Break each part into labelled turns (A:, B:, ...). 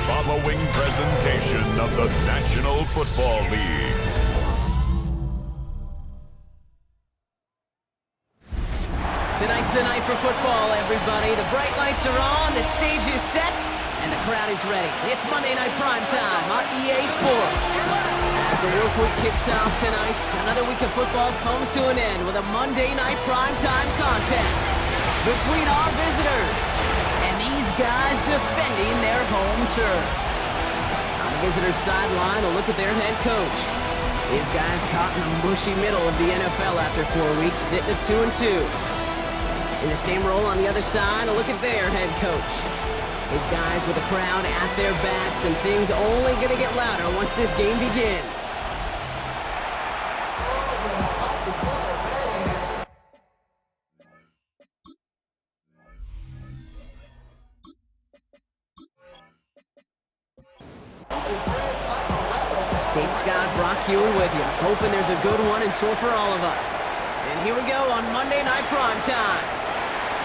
A: following presentation of the National Football League.
B: Tonight's the night for football, everybody. The bright lights are on, the stage is set, and the crowd is ready. It's Monday Night Primetime on EA Sports. As the work week kicks off tonight, another week of football comes to an end with a Monday Night Primetime contest between our visitors and these guys defending their home turf. On the visitors' sideline, a look at their head coach. These guys caught in the mushy middle of the NFL after 4 weeks, sitting at 2-2. In the same role on the other side, a look at their head coach. His guys with the crowd at their backs, and things only going to get louder once this game begins. Kate Scott, Brock Ewan with you, hoping there's a good one in store for all of us. And here we go on Monday Night Primetime.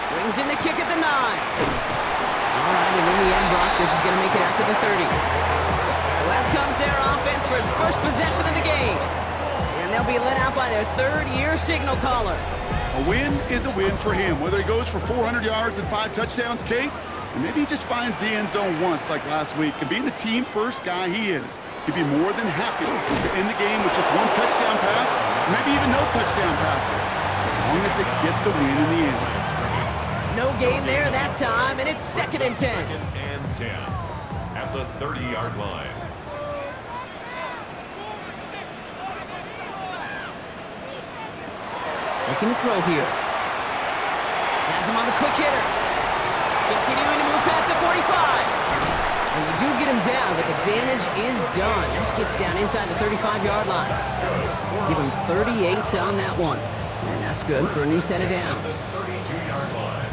B: Brings in the kick at the 9. All right, and in the end, Brock, this is going to make it out to the 30. So out comes their offense for its first possession of the game. And they'll be let out by their third-year signal caller.
C: A win is a win for him, whether he goes for 400 yards and 5 touchdowns, Kate, and maybe he just finds the end zone once like last week. And being the team-first guy he is, he'd be more than happy to end the game with just 1 touchdown pass, maybe even no touchdown passes, so long as they get the win in the end.
B: No gain there that time, and it's 2nd and 10.
A: 2nd and 10 at the 30-yard line.
B: Looking to throw here. Has him on the quick hitter. Continuing to move past the 45. And you do get him down, but the damage is done. This gets down inside the 35-yard line. Give him 38 on that one. And that's good for a new set of downs.
A: 32-yard line.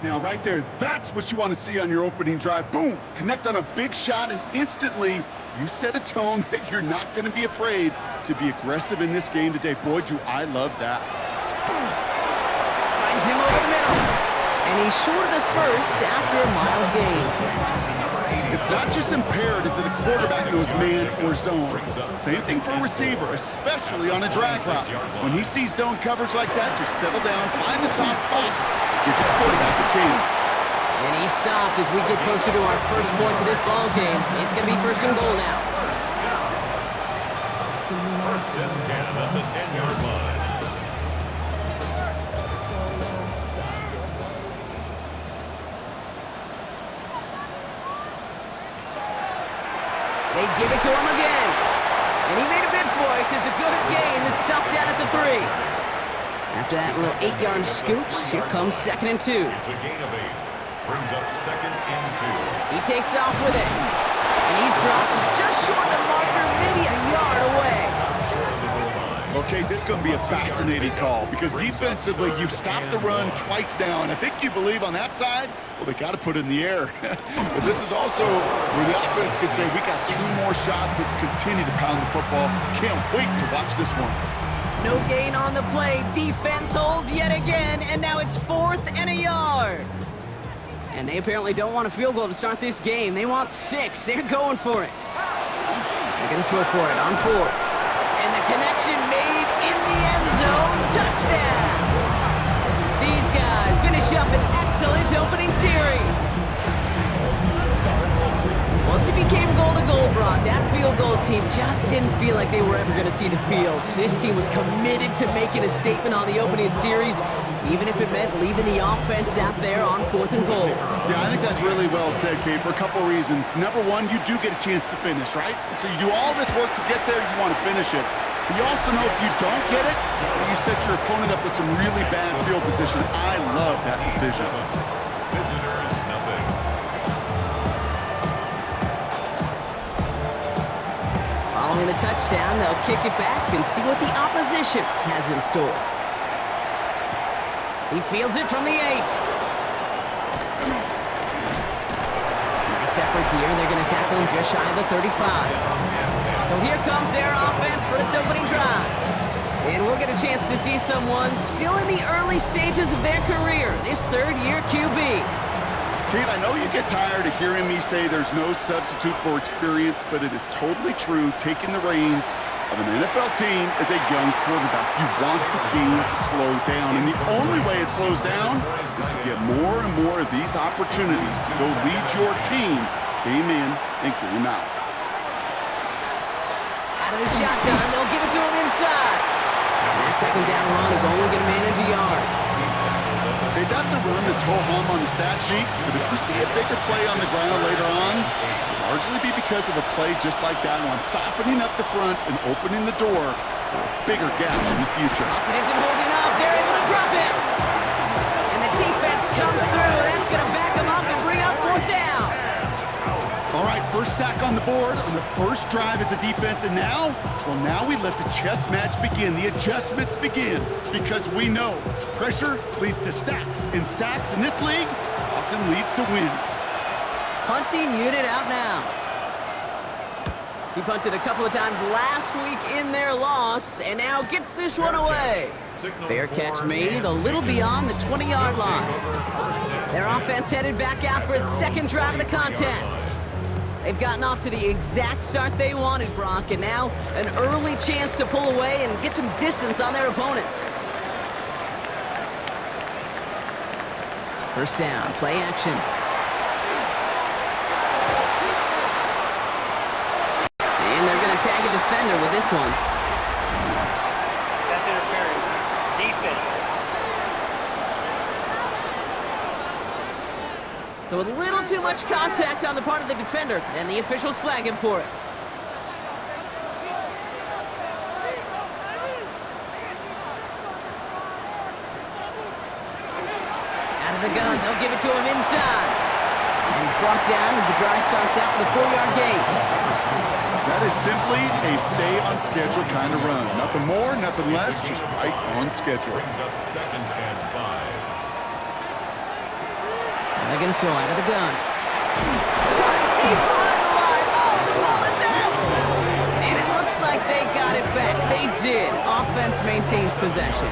C: Now, right there, that's what you want to see on your opening drive. Boom! Connect on a big shot, and instantly you set a tone that you're not going to be afraid to be aggressive in this game today. Boy, do I love that.
B: Finds him over the middle. And he's short of the first after a mild gain.
C: It's not just imperative that the quarterback knows man or zone. Same thing for a receiver, especially on a drag route. When he sees zone coverage like that, just settle down, find the soft spot, give the quarterback a chance.
B: And he stopped as we get closer to our first points of this ball game. It's going to be 1st and goal now.
A: 1st and 10 at the 10-yard line.
B: They give it to him again. And he made a bid for it. It's a good gain that's stopped down at the 3. After that little 8-yard scoot, here comes 2nd and 2.
A: It's a gain of 8. Brings up 2nd and 2.
B: He takes off with it. And he's dropped just short of the marker, maybe a yard away.
C: Okay, this is going to be a fascinating call because defensively, you've stopped the run twice now, and I think you believe on that side, well, they got to put it in the air. But this is also where the offense could say, we got 2 more shots. Let's continue to pound the football. Can't wait to watch this one.
B: No gain on the play. Defense holds yet again, and now it's 4th and a yard. And they apparently don't want a field goal to start this game. They want 6. They're going for it. They're going to throw for it on 4th. And the connection made in the end zone. Touchdown! These guys finish up an excellent opening series. Once it became goal-to-goal, Brock, that field goal team just didn't feel like they were ever going to see the field. This team was committed to making a statement on the opening series, even if it meant leaving the offense out there on 4th and goal.
C: Yeah, I think that's really well said, Kate, for a couple of reasons. Number one, you do get a chance to finish, right? So you do all this work to get there, you want to finish it. But you also know if you don't get it, you set your opponent up with some really bad field position. I love that decision.
A: Visitors, nothing.
B: Following the touchdown, they'll kick it back and see what the opposition has in store. He fields it from the 8. Nice effort here. They're going to tackle him just shy of the 35. So here comes their offense for its opening drive. And we'll get a chance to see someone still in the early stages of their career, this third-year QB.
C: Kate, I know you get tired of hearing me say there's no substitute for experience, but it is totally true. Taking the reins of an NFL team as a young quarterback, you want the game to slow down, and the only way it slows down is to get more and more of these opportunities to go lead your team game in and game out.
B: Out of the shotgun, they'll give it to him inside. And that second down run is only going to manage a yard.
C: Okay, that's a run that's ho-hum on the stat sheet, but if you see a bigger play on the ground later on, it'll largely be because of a play just like that one, softening up the front and opening the door for a bigger gap in the future.
B: It isn't holding up. They're able to drop it. And the defense comes through. That's going to back them up and bring up fourth down.
C: All right, first sack on the board on the first drive as a defense, and now we let the chess match begin, the adjustments begin, because we know pressure leads to sacks, and sacks in this league often leads to wins.
B: Punting unit out now. He punted a couple of times last week in their loss, and now gets this one away. Fair catch made a little beyond the 20-yard line. Their offense headed back out for its second drive of the contest. They've gotten off to the exact start they wanted, Brock, and now an early chance to pull away and get some distance on their opponents. First down, play action. And they're going to tag a defender with this one.
D: That's interference. Defense.
B: So a little too much contact on the part of the defender, and the officials flag him for it. Out of the gun, they'll give it to him inside. And he's brought down as the drive starts out with a 4-yard gain.
C: That is simply a stay on schedule kind of run. Nothing more, nothing less, just right on schedule.
A: Brings up 2nd and 5.
B: They're going to throw out of the gun. Deep behind the line. Oh, the ball is out! And it looks like they got it back. They did. Offense maintains possession.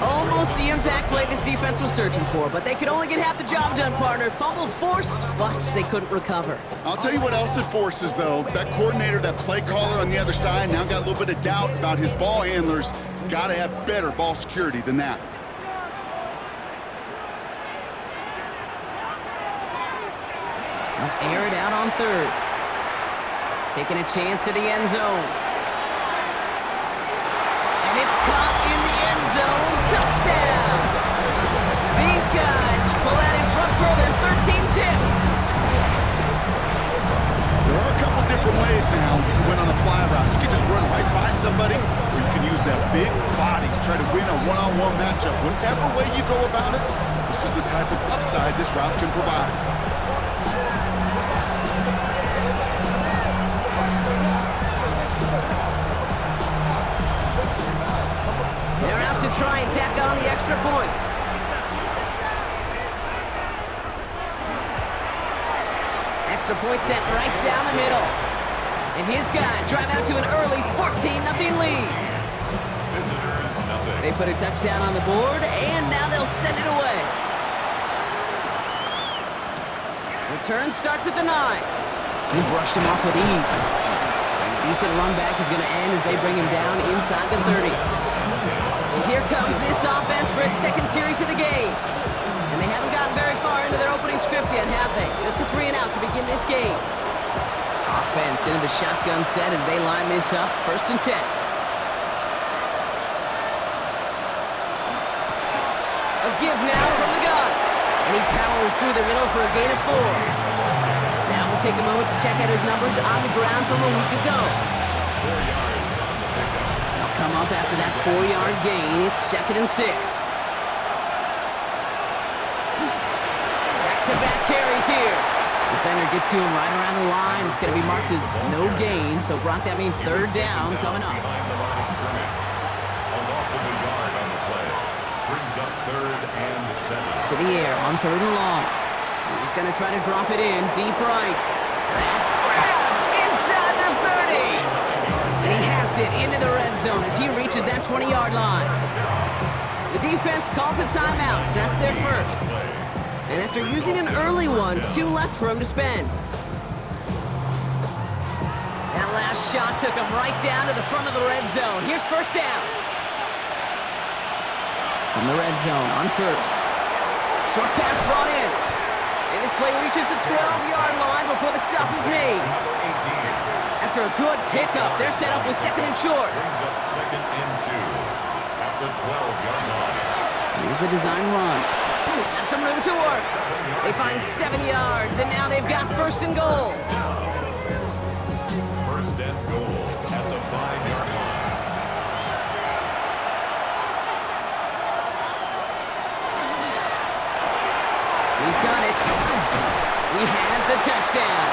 B: Almost the impact play this defense was searching for, but they could only get half the job done, partner. Fumble forced, but they couldn't recover.
C: I'll tell you what else it forces, though. That coordinator, that play caller on the other side, now got a little bit of doubt about his ball handlers. Got to have better ball security than that.
B: Air it out on third. Taking a chance to the end zone. And it's caught in the end zone. Touchdown! These guys pull out in front for their 13th hit.
C: There are a couple different ways now to win on a fly route. You can just run right by somebody, or you can use that big body, try to win a one-on-one matchup. Whatever way you go about it, this is the type of upside this route can provide.
B: They're out to try and tack on the extra points. Extra point sent right down the middle. And his guys drive out to an early 14-0 lead.
A: Visitors, nothing.
B: They put a touchdown on the board, and now they'll send it away. Return starts at the 9. He brushed him off with ease. And a decent run back is going to end as they bring him down inside the 30. So here comes this offense for its second series of the game. And they haven't gotten very far into their opening script yet, have they? Just a 3-and-out to begin this game. Offense into the shotgun set as they line this up. 1st and 10. A give now from the gun. And he powers through the middle for a gain of 4. Now we'll take a moment to check out his numbers on the ground from a week ago.
A: 4 yards on the pickup.
B: They'll come up after that 4-yard gain. It's 2nd and 6. Back-to-back carries here. Defender gets to him right around the line. It's going to be marked as no gain. So, Brock, that means 3rd down coming up.
A: Behind the line of scrimmage. A loss of a yard on the play. Brings up 3rd and 7.
B: To the air on 3rd and long. He's going to try to drop it in deep right. That's grabbed inside the 30. toss it into the red zone as he reaches that 20-yard line. The defense calls a timeout, so that's their first. And after using an early one, 2 left for him to spend. That last shot took him right down to the front of the red zone. Here's first down. From the red zone on first. Short pass brought in. And this play reaches the 12-yard line before the stop is made. After a good pickup, they're set up with second and short.
A: Brings up second and 2 at the 12-yard line.
B: Here's a design run. Now some room to work. They find 7 yards, and now they've got first and goal.
A: First and goal at the 5-yard line.
B: He's got it. He has the touchdown.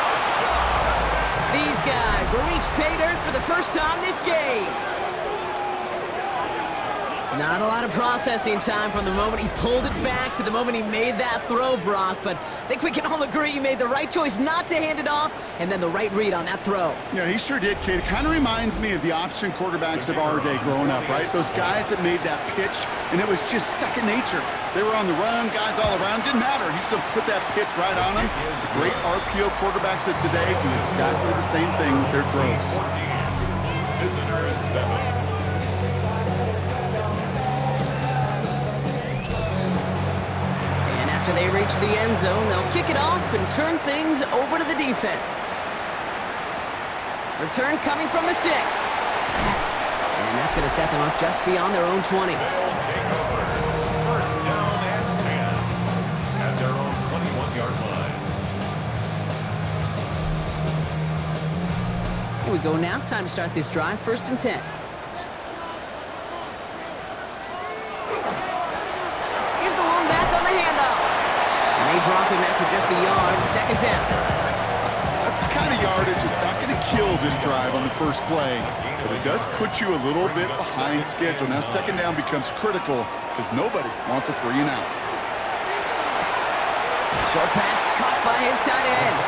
B: These guys will reach pay dirt for the first time this game. Not a lot of processing time from the moment he pulled it back to the moment he made that throw, Brock, but I think we can all agree he made the right choice not to hand it off, and then the right read on that throw.
C: Yeah, he sure did, kid. It kind of reminds me of the option quarterbacks of our day growing up, right? Those guys that made that pitch, and it was just second nature. They were on the run, guys all around. Didn't matter. He's going to put that pitch right on them. Great RPO quarterbacks of today do exactly the same thing with their throws.
A: 14. Visitors 7.
B: After they reach the end zone, they'll kick it off and turn things over to the defense. Return coming from the 6. And that's going to set them up just beyond their own 20.
A: They'll take over. First down and 10 at their own 21-yard line.
B: Here we go now. Time to start this drive. First and 10. Here's the lone back on the handoff. And they drop him after just a yard. Second down.
C: That's the kind of yardage that's not going to kill this drive on the first play, but it does put you a little bit behind schedule. Now second down becomes critical because nobody wants a 3 and out.
B: Short pass caught by his tight end.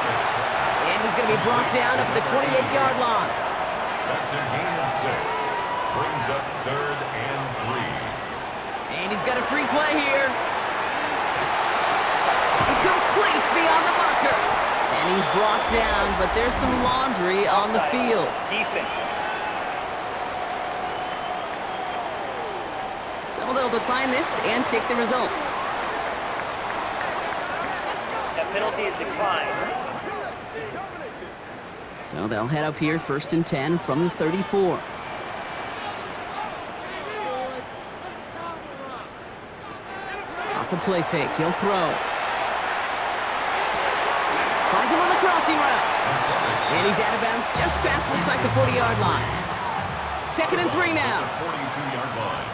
B: And he's going to be brought down up at the 28-yard line.
A: That's a gain of 6. Brings up third and 3.
B: And he's got a free play here. Complete beyond the marker. And he's brought down, but there's some laundry on the field.
D: Defense.
B: So they'll decline this and take the result.
D: That penalty is declined.
B: So they'll head up here first and 10 from the 34. Off the play fake, he'll throw. Finds him on the crossing route. And he's out of bounds just past, looks like the 40-yard line. Second and 3 now.
A: 42-yard line.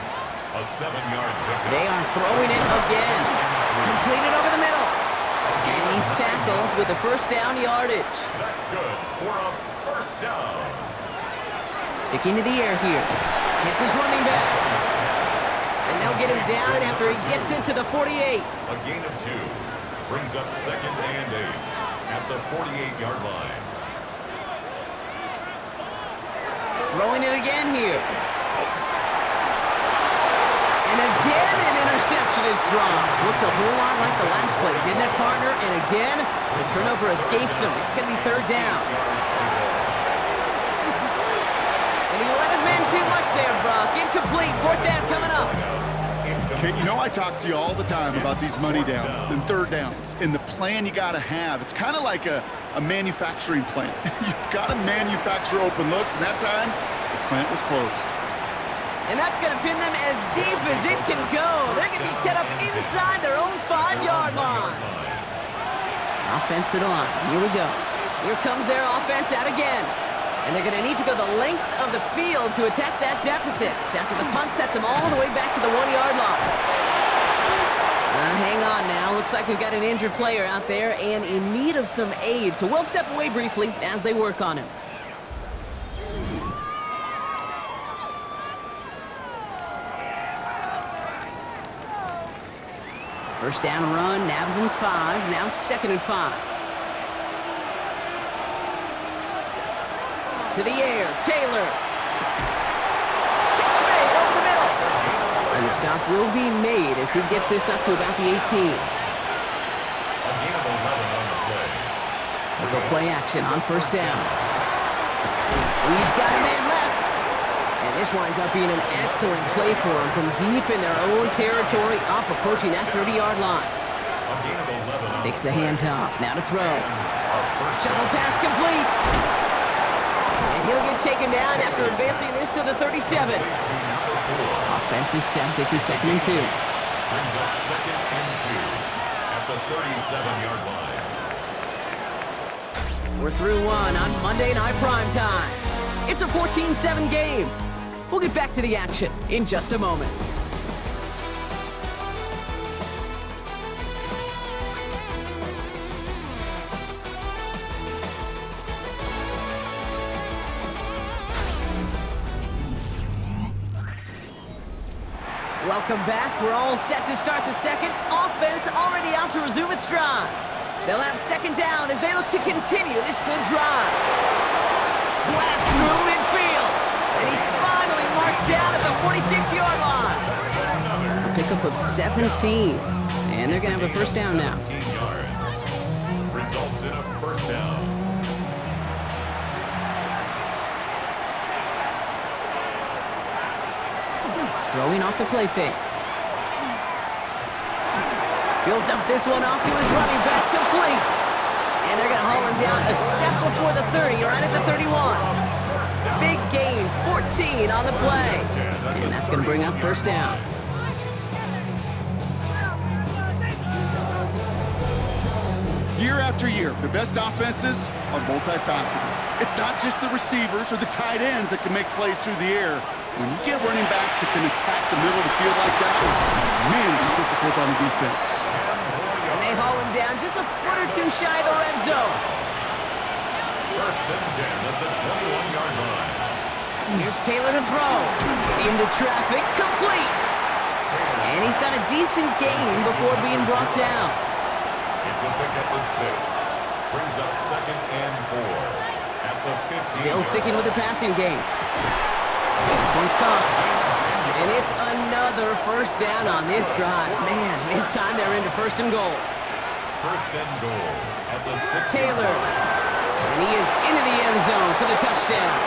A: A 7-yard pickup.
B: They are throwing it again. Completed over the middle. And he's tackled with the first down yardage.
A: That's good for a first down.
B: Sticking to the air here. Hits his running back. And they'll get him down after he gets into the 48.
A: A gain of 2. Brings up second and 8 at the 48-yard line.
B: Throwing it again here. And again an interception is dropped. Looked a whole lot like the last play, didn't it, partner? And again, the turnover escapes him. It's going to be third down. And he let his man too much there, Brock. Incomplete. Fourth down coming up.
C: Okay, you know I talk to you all the time about these money downs and third downs and the plan you got to have. It's kind of like a manufacturing plant. You've got to manufacture open looks, and that time, the plant was closed.
B: And that's going to pin them as deep as it can go. They're going to be set up inside their own 5-yard line. Offense to the line. Here we go. Here comes their offense out again. And they're going to need to go the length of the field to attack that deficit after the punt sets them all the way back to the 1-yard line. Hang on now. Looks like we've got an injured player out there and in need of some aid. So we'll step away briefly as they work on him. First down run, nabs him 5. Now second and 5. To the air, Taylor. stop will be made as he gets this up to about the 18.
A: A gain of 11 on the play.
B: They'll go play action on first down. He's got a man left. And this winds up being an excellent play for him from deep in their own territory, up approaching that 30-yard line.
A: A gain of 11 on
B: Takes the
A: play.
B: handoff. Now to throw.
A: First
B: Shovel
A: down.
B: pass complete. And he'll get taken down after advancing this to the 37. Offense is set. This is 2nd and 2.
A: Brings up 2nd and 2 at the 37-yard line.
B: We're through one on Monday Night Primetime. It's a 14-7 game. We'll get back to the action in just a moment. Welcome back. We're all set to start the second. Offense already out to resume its stride. They'll have 2nd down as they look to continue this good drive. Blast through midfield. And he's finally marked down at the 46-yard line. A pickup of 17. And they're going to have a first down now.
A: 17 yards. Results in a first down.
B: Throwing off the play fake. Builds up this one off to his running back, complete. And they're going to haul him down a step before the 30, right at the 31. Big gain, 14 on the play. And that's going to bring up first down.
C: Year after year, the best offenses are multifaceted. It's not just the receivers or the tight ends that can make plays through the air. When you get running backs that can attack the middle of the field like that, man, is it difficult on the defense.
B: And they haul him down just a foot or two shy of the red zone.
A: First and 10 at the 21-yard line.
B: Here's Taylor to throw. Into traffic, complete. And he's got a decent gain before being brought down.
A: It's a pickup of 6. Brings up 2nd and 4 at the 15.
B: Still sticking with the passing game. This one's caught. And it's another first down on this drive. Man, this time they're into 1st and goal.
A: First and goal at the 6.
B: Taylor. And he is into the end zone for the touchdown.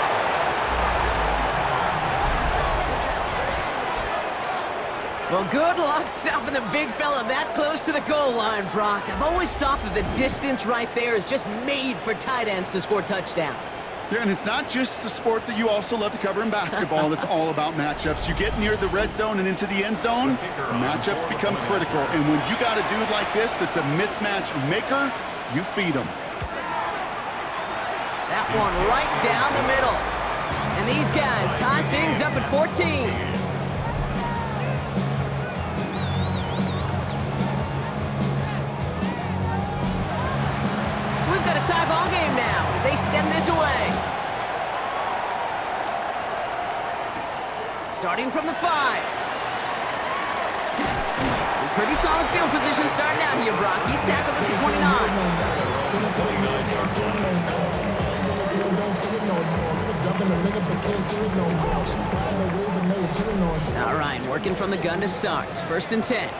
B: Well, good luck stopping the big fella that close to the goal line, Brock. I've always thought that the distance right there is just made for tight ends to score touchdowns.
C: Yeah, and it's not just the sport that you also love to cover in basketball. It's all about matchups. You get near the red zone and into the end zone, matchups become critical. And when you got a dude like this that's a mismatch maker, you feed him.
B: That one right down the middle. And these guys tie things up at 14. So we've got a tie ball game now as they send this away. Starting from the 5. Pretty solid field position starting out here, Brock. He's tackled at the 29. All right, working from the gun to start. 1st and 10.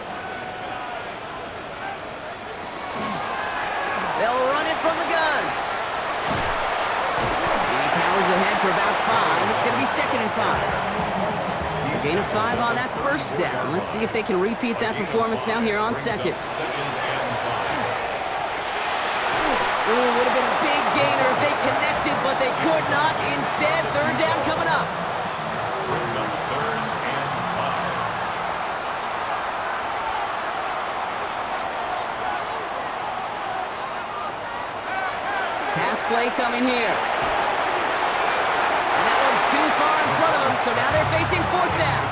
B: They'll run it from the gun. And he powers ahead for about 5. It's going to be 2nd and 5. So gain of 5 on that first down. Let's see if they can repeat that performance now here on 2nd. Ooh, would have been a big gainer if they connected, but they could not. Instead, 3rd down coming up.
A: Brings up 3rd and 5.
B: Pass play coming here. And that one's too far in front of them, so now they're facing 4th down.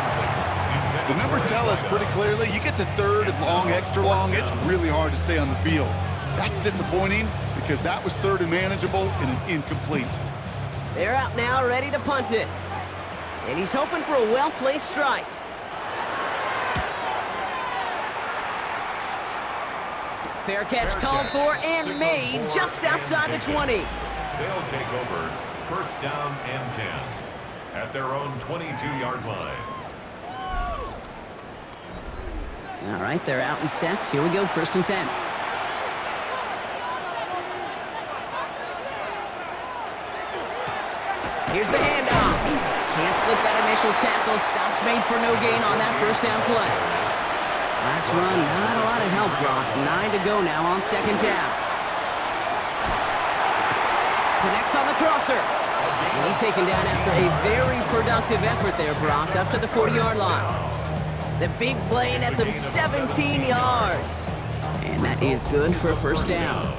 C: The numbers tell us pretty clearly, you get to 3rd and long, extra long, it's really hard to stay on the field. That's disappointing because that was 3rd and manageable and an incomplete.
B: They're out now, ready to punt it. And he's hoping for a well-placed strike. Fair catch called for and made just outside the 20.
A: They'll take over 1st down and 10 at their own 22-yard line.
B: All right, they're out and set. Here we go, 1st and 10. Here's the handoff. Can't slip that initial tackle. Stops made for no gain on that 1st down play. Last run, not a lot of help, Brock. 9 to go now on 2nd down. Connects on the crosser. And he's taken down after a very productive effort there, Brock, up to the 40-yard line. The big play nets him 17 yards. And that is good for a 1st down.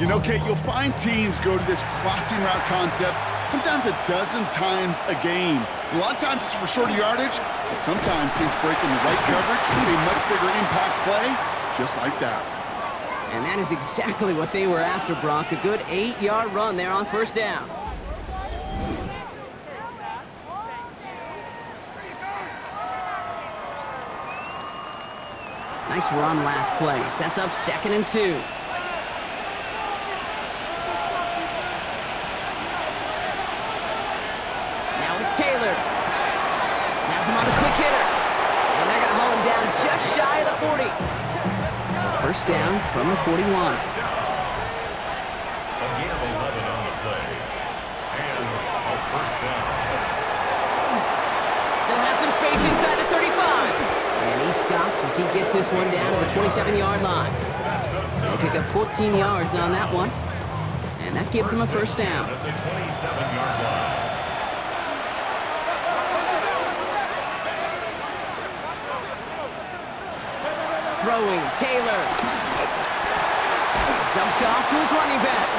C: You know, Kate, you'll find teams go to this crossing route concept sometimes a dozen times a game. A lot of times it's for shorter yardage, but sometimes teams breaking the right coverage for a much bigger impact play, just like that.
B: And that is exactly what they were after, Brock. A good 8-yard run there on 1st down. Nice run last play. Sets up 2nd and 2. Now it's Taylor. Has him on the quick hitter. And they're going to haul him down just shy of the 40. So 1st down from the 41.
A: A gain of 11 on the play. And a 1st down.
B: Still has some space inside the 35. And he's stopped as he gets this one down to the 27-yard line. They'll pick up 14 yards on that one. And that gives him a 1st down.
A: At the 27-yard line.
B: Throwing, Taylor. Dumped off to his running back.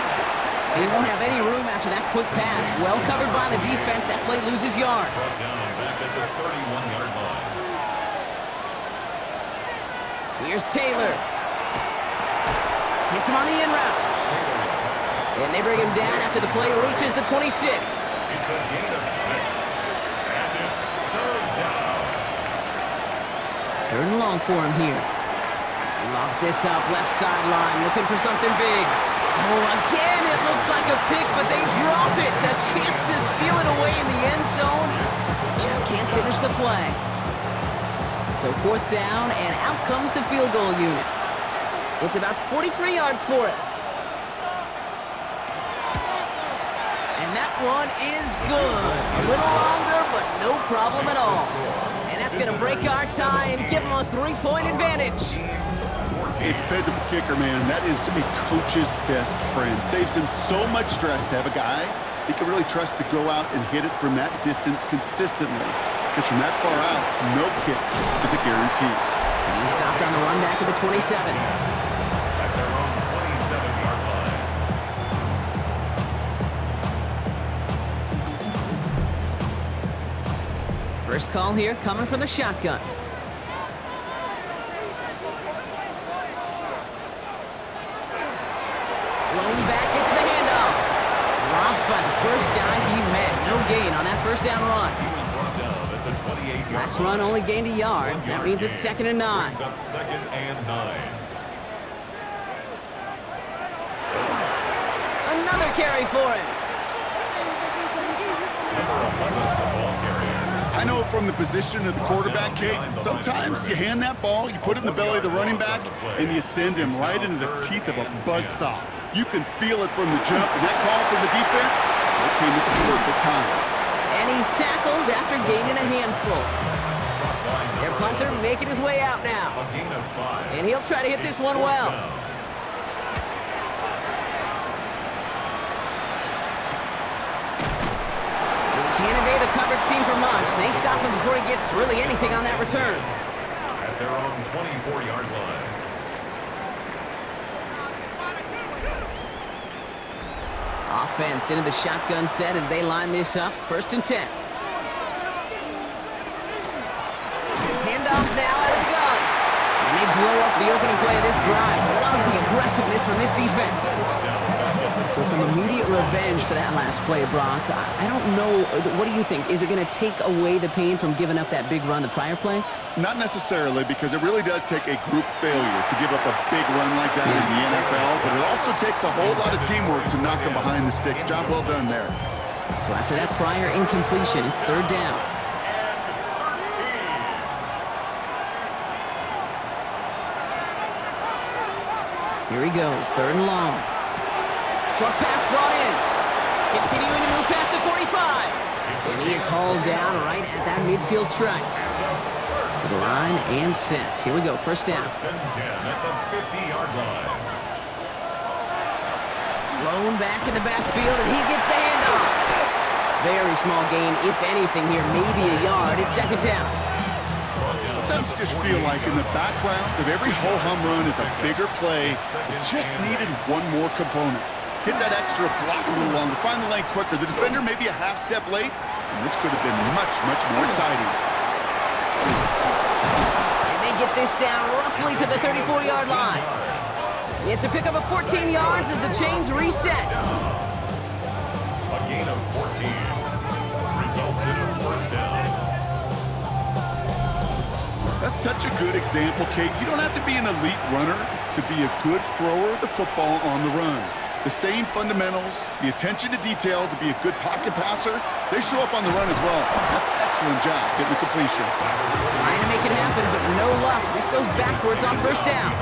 B: He won't have any room after that quick pass. Well covered by the defense. That play loses yards.
A: Down back at the 31-yard line.
B: Here's Taylor. Hits him on the in route. And they bring him down after the play reaches the 26.
A: It's a gain of 6. And it's 3rd down.
B: 3rd and long for him here. He lobs this up, left sideline, looking for something big. Oh, again, it looks like a pick, but they drop it. A chance to steal it away in the end zone. Just can't finish the play. So 4th down, and out comes the field goal unit. It's about 43 yards for it. And that one is good. A little longer, but no problem at all. And that's going to break our tie and give them a 3-point advantage.
C: A dependable kicker, man. That is a coach's best friend. Saves him so much stress to have a guy he can really trust to go out and hit it from that distance consistently. Because from that far out, no kick is a guarantee.
B: He stopped on the run back at the 27.
A: At their own 27-yard line.
B: First call here coming from the shotgun. Lone back gets the handoff. Dropped by the first guy he met. No gain on that 1st down run.
A: He was brought down at the 28-yard
B: Last run only gained a yard. That means it's 2nd and 9.
A: Brings up 2nd and 9.
B: Another carry for him.
A: Number 11, the ball carrier.
C: I know from the position of the quarterback, Kate, sometimes you hand that ball, you put it in the belly of the running back, and you send him right into the teeth of a buzzsaw. You can feel it from the jump, and that call from the defense, it came at the perfect time.
B: And he's tackled after gaining a handful. Their punter making his way out now.
A: A gain of 5.
B: And he'll try to hit this one well. He can't evade the coverage team for much. They stop him before he gets really anything on that return.
A: At their own 24-yard line.
B: Offense into the shotgun set as they line this up. 1st and 10. Handoff now out of the gun. And they blow up the opening play of this drive. Love the aggressiveness from this defense. So some immediate revenge for that last play, Brock. I don't know. What do you think? Is it going to take away the pain from giving up that big run the prior play?
C: Not necessarily, because it really does take a group failure to give up a big run like that in the NFL, but it also takes a whole lot of teamwork to knock them behind the sticks. Job well done there.
B: So after that prior incompletion, it's third down. Here he goes, third and long. Short pass brought in. Continuing to move past the 45. And he is hauled down right at that midfield stripe. To the line and set. Here we go, first down.
A: First and 10 at the 50-yard line.
B: Blown back in the backfield, and he gets the handoff. Very small gain, if anything here, maybe a yard. It's second down.
C: Sometimes you just feel like in the background of every ho-hum run is a bigger play. It just needed one more component. Hit that extra block a little longer, find the lane quicker. The defender may be a half step late, and this could have been much, much more exciting.
B: And they get this down roughly to the 34-yard line. It's a pickup of 14 yards as the chains reset.
A: A gain of 14 results in a first down.
C: That's such a good example, Kate. You don't have to be an elite runner to be a good thrower of the football on the run. The same fundamentals, the attention to detail to be a good pocket passer, they show up on the run as well. That's an excellent job getting the completion.
B: Trying to make it happen, but no luck. This goes backwards on first down.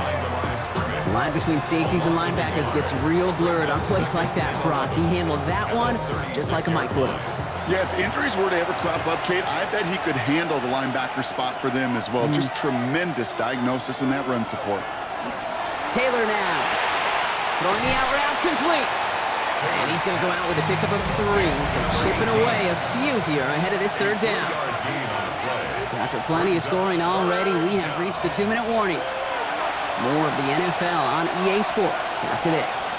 B: The line between safeties and linebackers gets real blurred on plays like that, Brock. He handled that one just like a Mike would have.
C: Yeah, if injuries were to ever crop up, Kate, I bet he could handle the linebacker spot for them as well. Just tremendous diagnosis in that run support.
B: Taylor now. Throwing the out route complete. And he's going to go out with a pickup of 3. So chipping away a few here ahead of this third down. So after plenty of scoring already, we have reached the 2-minute warning. More of the NFL on EA Sports after this.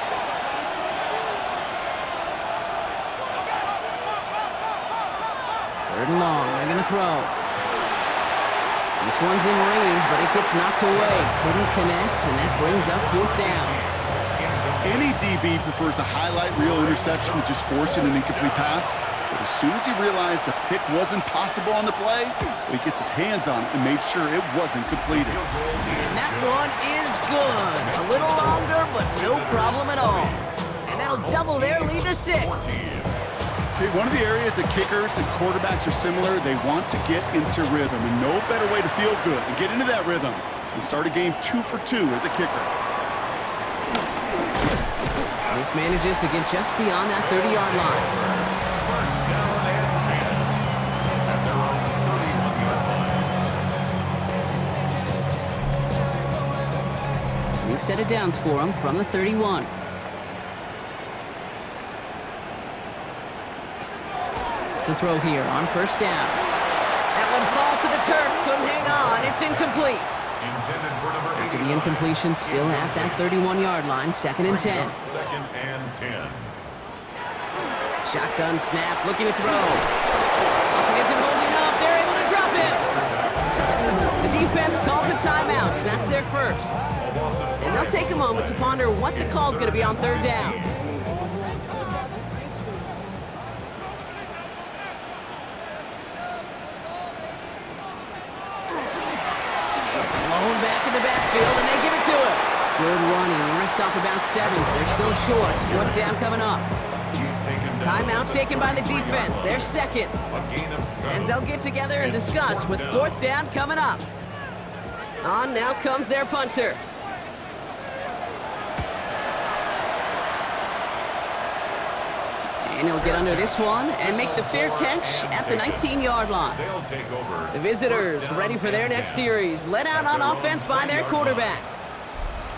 B: Third and long, they're going to throw. This one's in range, but it gets knocked away. Couldn't connect, and that brings up fourth down.
C: Any DB prefers a highlight reel interception with just forcing an incomplete pass. But as soon as he realized a pick wasn't possible on the play, he gets his hands on it and made sure it wasn't completed.
B: And that one is good. A little longer, but no problem at all. And that'll double their lead to 6.
C: Okay, one of the areas that kickers and quarterbacks are similar, they want to get into rhythm. And no better way to feel good and get into that rhythm and start a game 2 for 2 as a kicker.
B: This manages to get just beyond that 30-yard line.
A: First down and 10 at their own 31-yard line.
B: We've set it downs for him from the 31. To throw here on first down. That one falls to the turf. Couldn't hang on. It's incomplete.
A: Intended for number 8.
B: After the incompletion, still at that 31-yard line, second and 10.
A: Second and 10.
B: Shotgun snap, looking to throw. Pocket isn't holding up. They're able to drop him. The defense calls a timeout. That's their first. And they'll take a moment to ponder what the call's going to be on third down. Blown back in the backfield, and they give it to him. Good running. He rips off about 7. They're still short. Fourth down coming up. Timeout taken by the defense. They're second. As they'll get together and discuss with fourth down coming up. On now comes their punter. And he'll get under this one and make the fair catch at the 19-yard line. The visitors ready for their next series, led out on offense by their quarterback.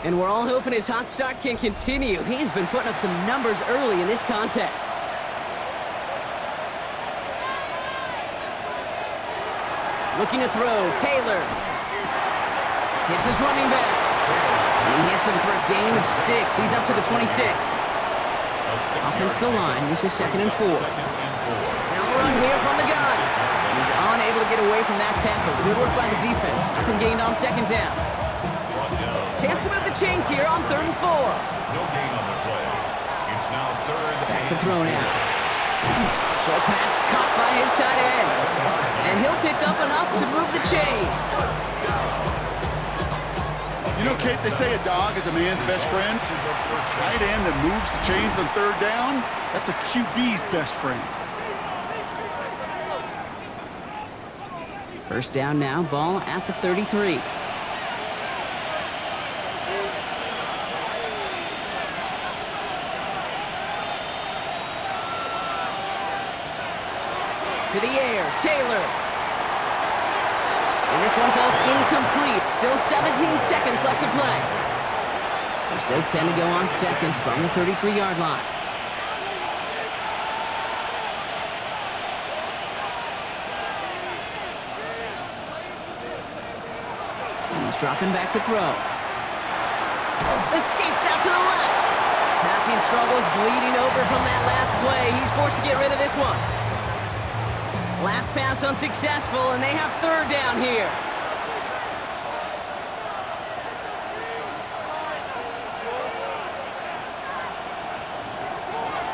B: And we're all hoping his hot start can continue. He's been putting up some numbers early in this contest. Looking to throw, Taylor. Hits his running back. And he hits him for a gain of 6. He's up to the 26. Offensive line, this is second and 4. Now run here from the gun. He's unable to get away from that tackle. Good work by the defense. Nothing gained on second down. Chance to move the chains here on third and 4.
A: No gain on the play. It's now third.
B: Back to throw now. Short pass caught by his tight end. And he'll pick up enough to move the chains.
C: You You know, Kate, they say a dog is a man's best friend. Tight end that moves the chains on third down, that's a QB's best friend.
B: First down now, ball at the 33. To the air, Taylor. And this one falls incomplete. Still 17 seconds left to play. So still 10 to go on second from the 33-yard line. He's dropping back to throw. Escapes out to the left. Passing struggles, bleeding over from that last play. He's forced to get rid of this one. Last pass unsuccessful, and they have third down here.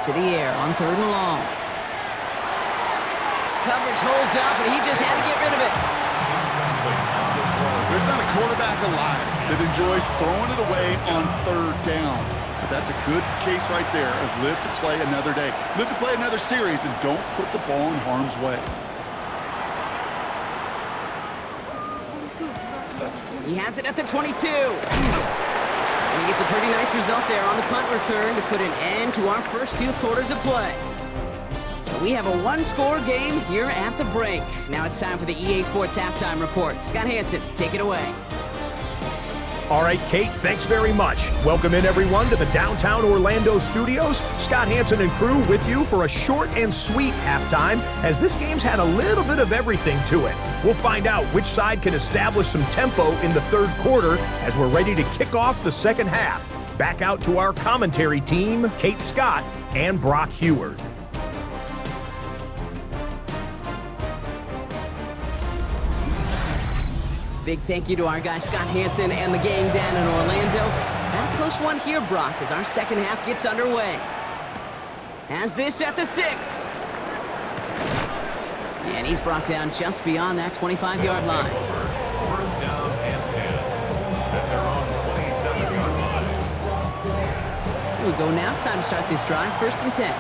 B: To the air on third and long. Coverage holds up, and he just had to get rid of it.
C: There's not a quarterback alive that enjoys throwing it away on third down. But that's a good case right there of live to play another day. Live to play another series and don't put the ball in harm's way.
B: He has it at the 22. And he gets a pretty nice result there on the punt return to put an end to our first 2 quarters of play. So we have a 1-score game here at the break. Now it's time for the EA Sports Halftime Report. Scott Hansen, take it away.
E: All right, Kate, thanks very much. Welcome in, everyone, to the downtown Orlando studios. Scott Hansen and crew with you for a short and sweet halftime, as this game's had a little bit of everything to it. We'll find out which side can establish some tempo in the third quarter as we're ready to kick off the second half. Back out to our commentary team, Kate Scott and Brock Heward.
B: Big thank you to our guy Scott Hansen and the gang down in Orlando. Got a close one here, Brock, as our second half gets underway. Has this at the 6. And he's brought down just beyond that 25-yard line.
A: First down and 10. At their own 27-yard line.
B: Here we go now. Time to start this drive. First and 10.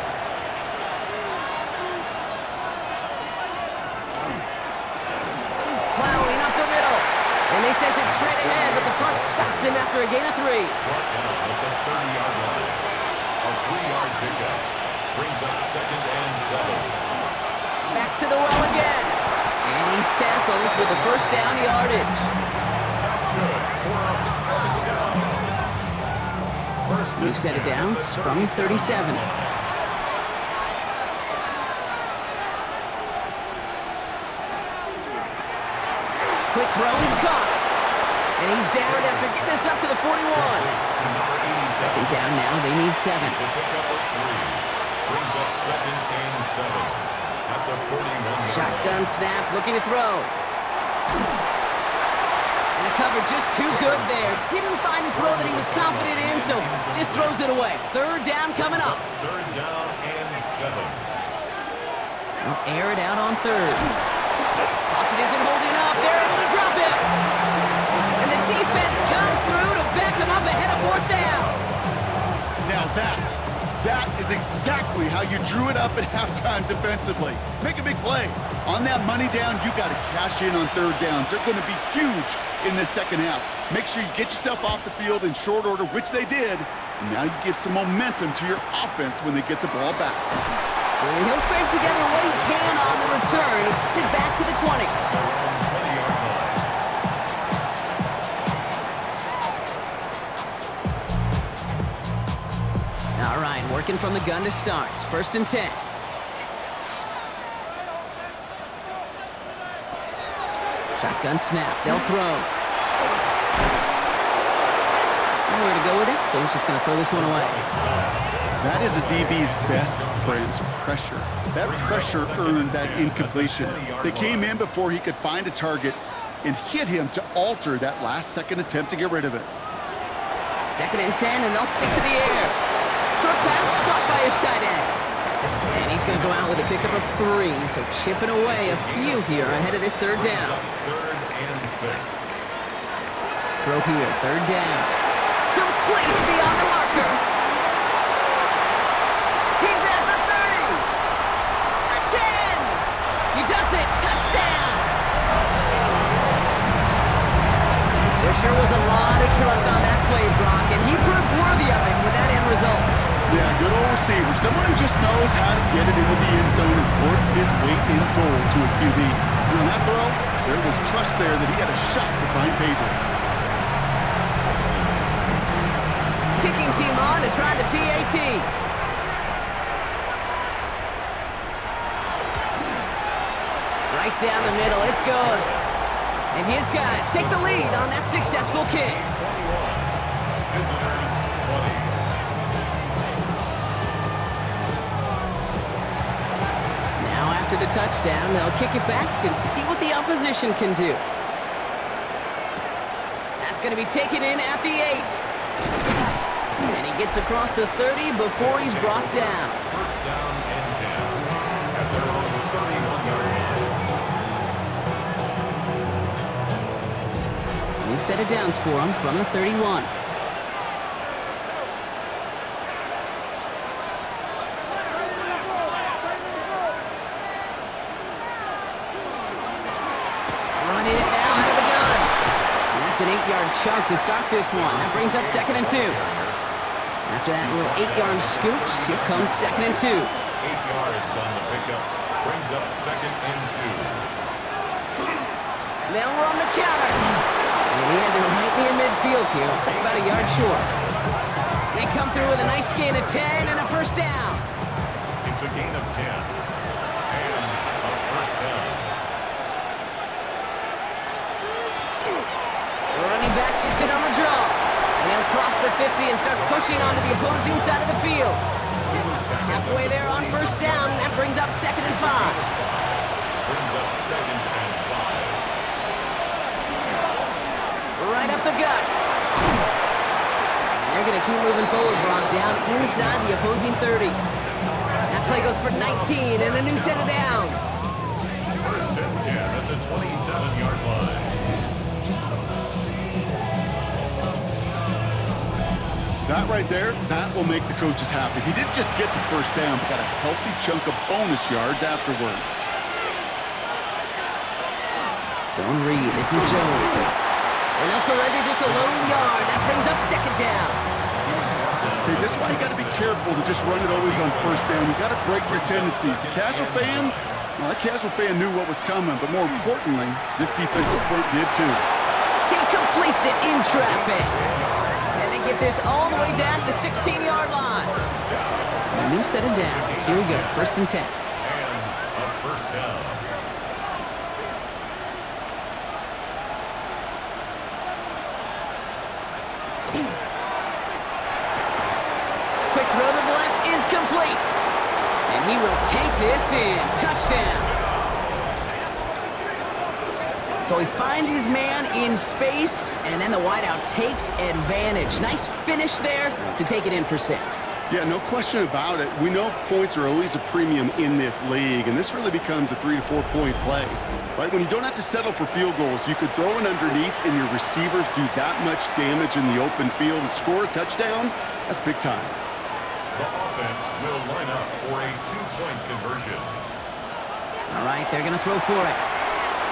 B: Plowing up the middle. And they sent it straight ahead, but the front stops him after a gain of 3.
A: Brought down at the 30-yard line. A 3-yard pickup brings up second and 7.
B: Back to the well again. And he's tackled with the first down yardage.
A: That's good for a first down. First
B: New set of downs from 37. Quick throw is caught. And he's down after getting this up to the 41. Second down now. They need 7.
A: It's a pickup of 3. Brings up second and 7. At the 41.
B: Shotgun snap, looking to throw. And the cover just too good there. Didn't find the throw that he was confident in, so just throws it away. Third down coming up.
A: Third down and 7.
B: They'll air it out on third. Pocket isn't holding up. They're able to drop it. And the defense comes through to back them up ahead of fourth down.
C: Now that is exactly how you drew it up at halftime defensively. Make a big play. On that money down, you got to cash in on third downs. They're going to be huge in this second half. Make sure you get yourself off the field in short order, which they did. And now you give some momentum to your offense when they get the ball back.
B: And he'll scrape together what he can on the return. He puts it back to the 20. All right, working from the gun to start. First and 10. Shotgun snap. They'll throw. Nowhere to go with it, so he's just going to throw this one away.
C: That is a DB's best friend, pressure. That pressure earned that incompletion. They came in before he could find a target and hit him to alter that last-second attempt to get rid of it.
B: Second and 10, and they'll stick to the air. Short pass caught by his tight end. And he's going to go out with a pickup of 3, so chipping away a few here ahead of this third down.
A: Third and 6.
B: Throw here, third down. Complete beyond the marker. He's at the 30. The 10. He does it. Touchdown. There sure was a lot of trust on that play, Brock, and he proved worthy of it with that end result.
C: Yeah, good old receiver. Someone who just knows how to get it into the end zone is worth his weight in gold to a QB. And on that throw, there was trust there that he had a shot to find paper.
B: Kicking team on to try the PAT. Right down the middle, it's good. And his guys take the lead on that successful kick.
A: 21. Visitors 20.
B: Now after the touchdown, they'll kick it back and see what the opposition can do. That's going to be taken in at the 8. And he gets across the 30 before he's brought down.
A: First down and 10. At their own 31-yard line.
B: New set of downs for him from the 31. Running it now out of the gun. And that's an 8-yard chunk to start this one. That brings up 2nd and 2. After that little 8-yard scoop, here comes 2nd and 2.
A: 8 yards on the pickup. Brings up 2nd and 2.
B: Now we're on the counter. And he has it right near midfield here. Looks like about a yard short. They come through with a nice gain of 10 and a first down.
A: It's a gain of 10. And a first down.
B: Running back gets it on the draw. And he'll cross the 50 and start pushing onto the opposing side of the field. Halfway there on first down. That brings up 2nd and 5.
A: Brings up 2nd and 5.
B: Right up the gut. And they're going to keep moving forward, Brock, down inside the opposing 30. That play goes for 19 and a new set of downs.
A: First and 10 at the 27-yard line.
C: That right there, that will make the coaches happy. He didn't just get the first down, but got a healthy chunk of bonus yards afterwards.
B: Zone read. This is Jones. And also surrender just a lone yard. That brings up 2nd down.
C: Okay, this is why you got to be careful to just run it always on first down. You got to break your tendencies. The casual fan, well, that casual fan knew what was coming, but more importantly, this defensive front did too.
B: He completes it in traffic. And they get this all the way down to the 16-yard line. So a new set of downs. Here we go, 1st and 10.
A: And a first down.
B: Quick throw to the left is complete. And he will take this in. Touchdown. So he finds his man in space, and then the wideout takes advantage. Nice finish there to take it in for 6.
C: Yeah, no question about it. We know points are always a premium in this league, and this really becomes a 3 to 4 point play. Right? When you don't have to settle for field goals, you could throw it underneath, and your receivers do that much damage in the open field and score a touchdown. That's big time.
A: The offense will line up for a 2-point conversion.
B: All right, they're going to throw for it.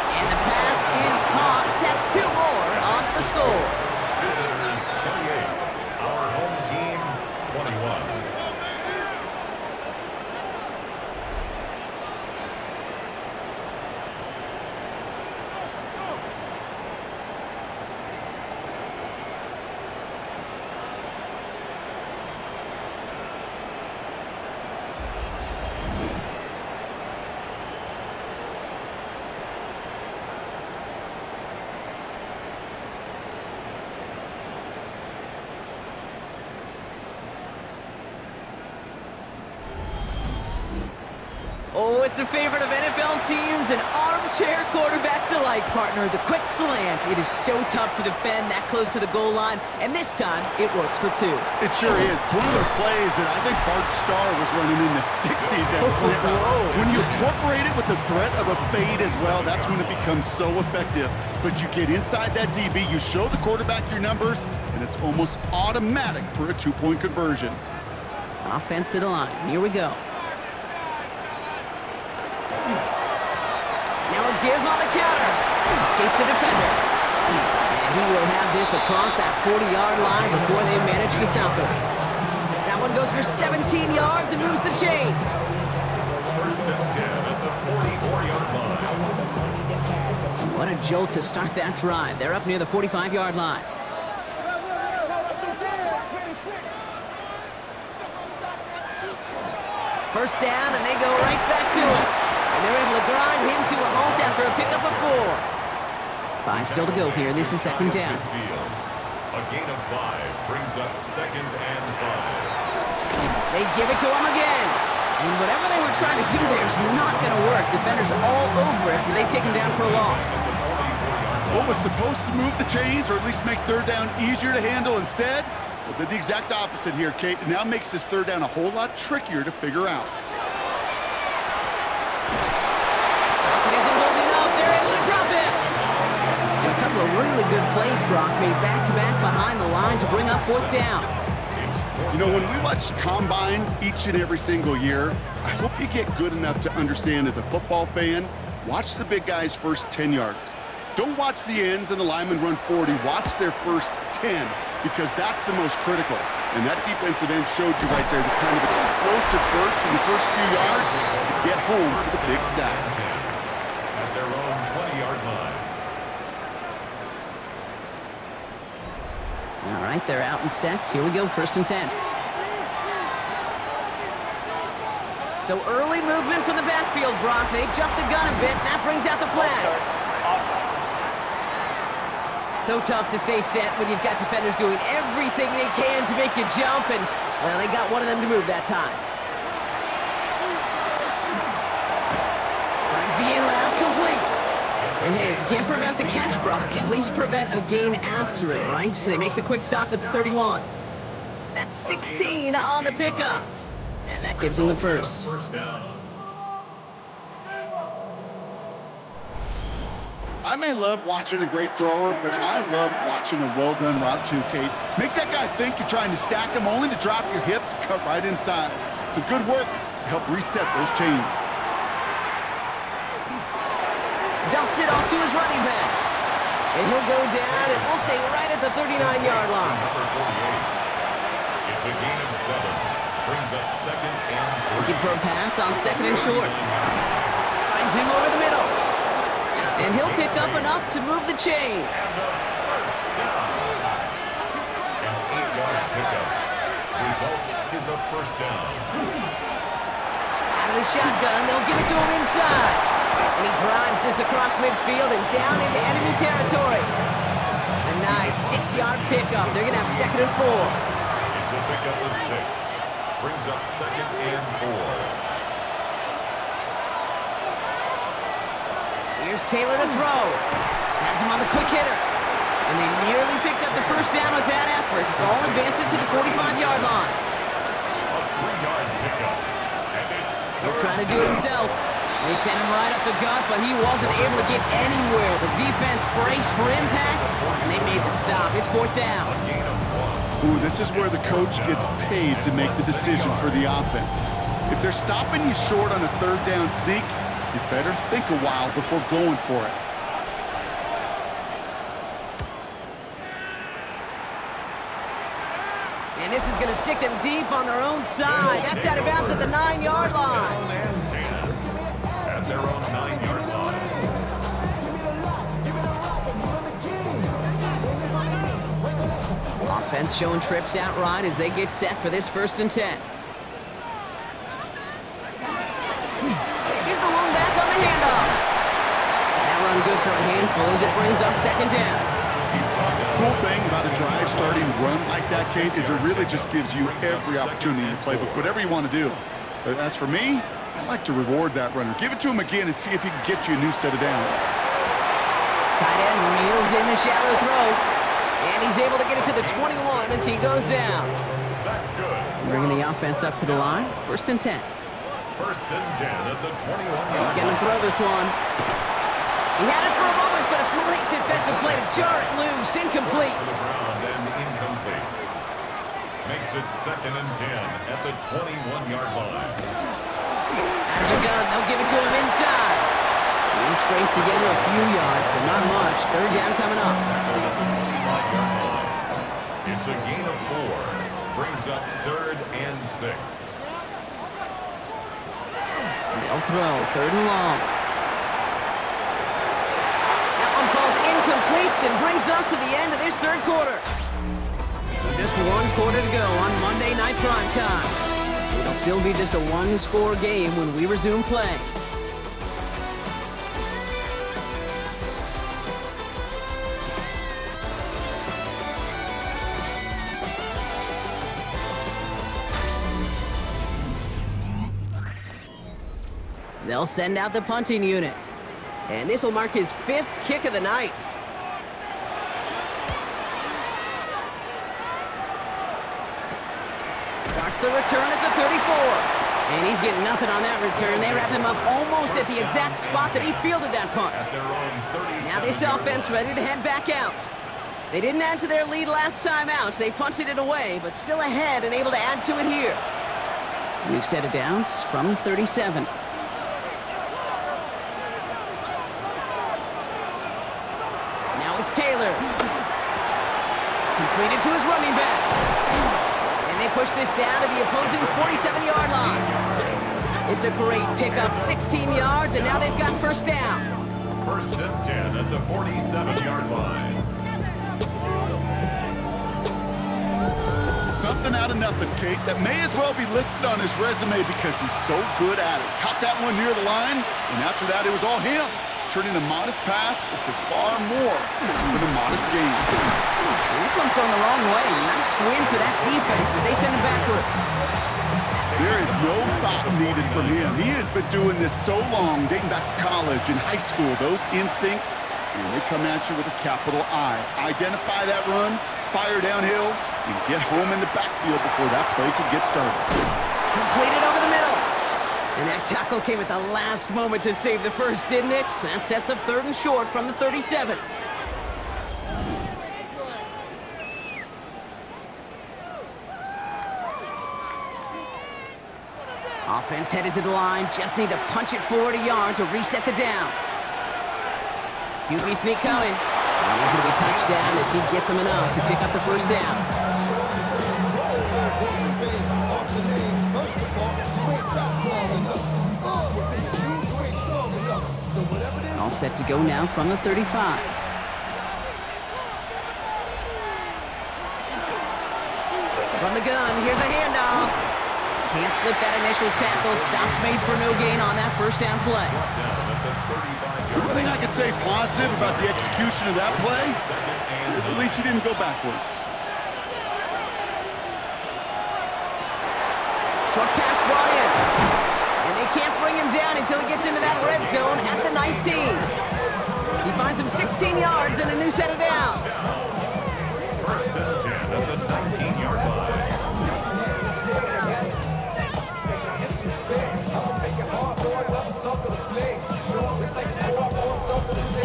B: And the pass is caught. That's 2 more onto the score.
A: Visitors 28. Our home team 21.
B: it's a favorite of NFL teams and armchair quarterbacks alike, partner. The quick slant. It is so tough to defend that close to the goal line, and this time it works for two.
C: It sure is. It's one of those plays that I think Bart Starr was running in the 60s, that slant route. When you incorporate it with the threat of a fade as well, that's when it becomes so effective. But you get inside that DB, you show the quarterback your numbers, and it's almost automatic for a two-point conversion.
B: Offense to the line. Here we go. Now a give on the counter. Escapes the defender. And he will have this across that 40-yard line before they manage to stop him. That one goes for 17 yards and moves the chains.
A: First and 10 at the 44-yard line.
B: What a jolt to start that drive. They're up near the 45-yard line. First down, and they go right back to it. And they're able to grind him to a halt after a pickup of 4. 5 still to go here. This is second down.
A: A gain of 5 brings up second and 5.
B: They give it to him again. And whatever they were trying to do there is not going to work. Defenders all over it, so they take him down for a loss.
C: What was supposed to move the chains, or at least make third down easier to handle instead? Well, did the exact opposite here, Kate. It now makes this third down a whole lot trickier to figure out.
B: It isn't holding up. They're able to drop it. And a couple of really good plays, Brock, made back-to-back behind the line to bring up fourth down.
C: You know, when we watch Combine each and every single year, I hope you get good enough to understand as a football fan, watch the big guys' first 10 yards. Don't watch the ends and the linemen run 40. Watch their first 10, because that's the most critical. And that defensive end showed you right there the kind of explosive burst in the first few yards to get home for the big sack.
A: At their own 20-yard line.
B: All right, they're out in sets. Here we go, first and 10. So early movement from the backfield, Brock. They jumped the gun a bit, and that brings out the flag. So tough to stay set when you've got defenders doing everything they can to make you jump, and, well, they got one of them to move that time. Finds the in route complete. And hey, if you can't prevent the catch, Brock, at least prevent a gain after it, right? So they make the quick stop at the 31. That's 16 on the pickup. And that gives them the first.
A: First down.
C: I may love watching a great thrower, but I love watching a well-done route too, Kate. Make that guy think you're trying to stack him, only to drop your hips, cut right inside. Some good work to help reset those chains.
B: Dumps it off to his running back. And he'll go down, and we'll say right at the 39-yard line.
A: Number 48. It's a gain of 7. Brings up second and 3.
B: Looking for a pass on second and short. Finds him over the middle. And he'll pick up enough to move the chains.
A: First down. An 8-yard pickup. Result is a first down.
B: Out of the shotgun, they'll give it to him inside. And he drives this across midfield and down into enemy territory. A nice 6-yard pickup. They're going to have second and 4.
A: It's a pickup of 6. Brings up second and 4.
B: Here's Taylor to throw. Has him on the quick hitter. And they nearly picked up the first down with that effort. Ball advances to the 45-yard line.
A: A 3-yard pickup. And it's
B: He'll try to do it himself. They sent him right up the gut, but he wasn't able to get anywhere. The defense braced for impact, and they made the stop. It's fourth down.
A: gain of 1.
C: Ooh, this is where the coach gets paid to make the decision for the offense. If they're stopping you short on a third down sneak, you better think a while before going for it.
B: And this is going to stick them deep on their own side. That's out of bounds at the 9-yard line.
A: And 10. At their own 9-yard line.
B: Offense showing trips out right as they get set for this first and 10. Here's the one back on the handoff. That run good for a handful as it brings up second down.
C: The cool thing about a drive starting run like that, Kate, is it really just gives you every opportunity in the playbook, whatever you want to do. But as for me, I like to reward that runner. Give it to him again and see if he can get you a new set of downs.
B: Tight end reels in the shallow throw. And he's able to get it to the 21 as he goes down.
A: That's good.
B: Bringing the offense up to the line. 1st and 10.
A: 1st and 10 at the 21-yard
B: He's going to
A: line.
B: throw this one. He had it for a moment, but a great defensive play to jar it loose. Incomplete.
A: Ground and incomplete. Makes it 2nd and 10 at the 21-yard line.
B: Out of the gun, they'll give it to him inside. He scraped together a few yards, but not much. 3rd down coming up.
A: Tackled at the 25-yard line. It's a gain of 4. Brings up 3rd and 6.
B: They'll throw. 3rd and long. That one falls incomplete and brings us to the end of this 3rd quarter. So just 1 quarter to go on Monday Night Primetime. It'll still be just a 1-score game when we resume play. They'll send out the punting unit. And this will mark his 5th kick of the night. Starts the return at the 34. And he's getting nothing on that return. They wrap him up almost at the exact spot that he fielded that punt.
A: At their own 37-yard
B: Now this offense ready to head back out. They didn't add to their lead last time out. They punted it away, but still ahead and able to add to it here. New set of downs from 37. Now it's Taylor. Completed to his running back. And they push this down to the opposing 47-yard line. It's a great pickup, 16 yards, and now they've got 1st down.
A: 1st and 10 at the 47-yard line.
C: Something out of nothing, Kate. That may as well be listed on his resume because he's so good at it. Caught that one near the line, and after that, it was all him. Turning a modest pass into far more than a modest gain.
B: And this one's going the wrong way. Nice win for that defense as they send him backwards.
C: There is no thought needed from him. He has been doing this so long, dating back to college and high school. Those instincts, and they come at you with a capital I. Identify that run, fire downhill, and get home in the backfield before that play could get started.
B: Completed over the middle. And that tackle came at the last moment to save the first, didn't it? That sets up 3rd and short from the 37. Offense headed to the line. Just need to punch it forward a yard to reset the downs. QB sneak coming. And he's going to be touched down as he gets him enough to pick up the 1st down. All set to go now from the 35. From the gun, here's a handoff. Can't slip that initial tackle. Stops made for no gain on that 1st down play.
C: The one thing I could say positive about the execution of that play is at least he didn't go backwards.
B: Short pass brought in. And they can't bring him down until he gets into that red zone at the 19. He finds him 16 yards and a new set of downs.
A: 1st and 10 at the 19-yard line.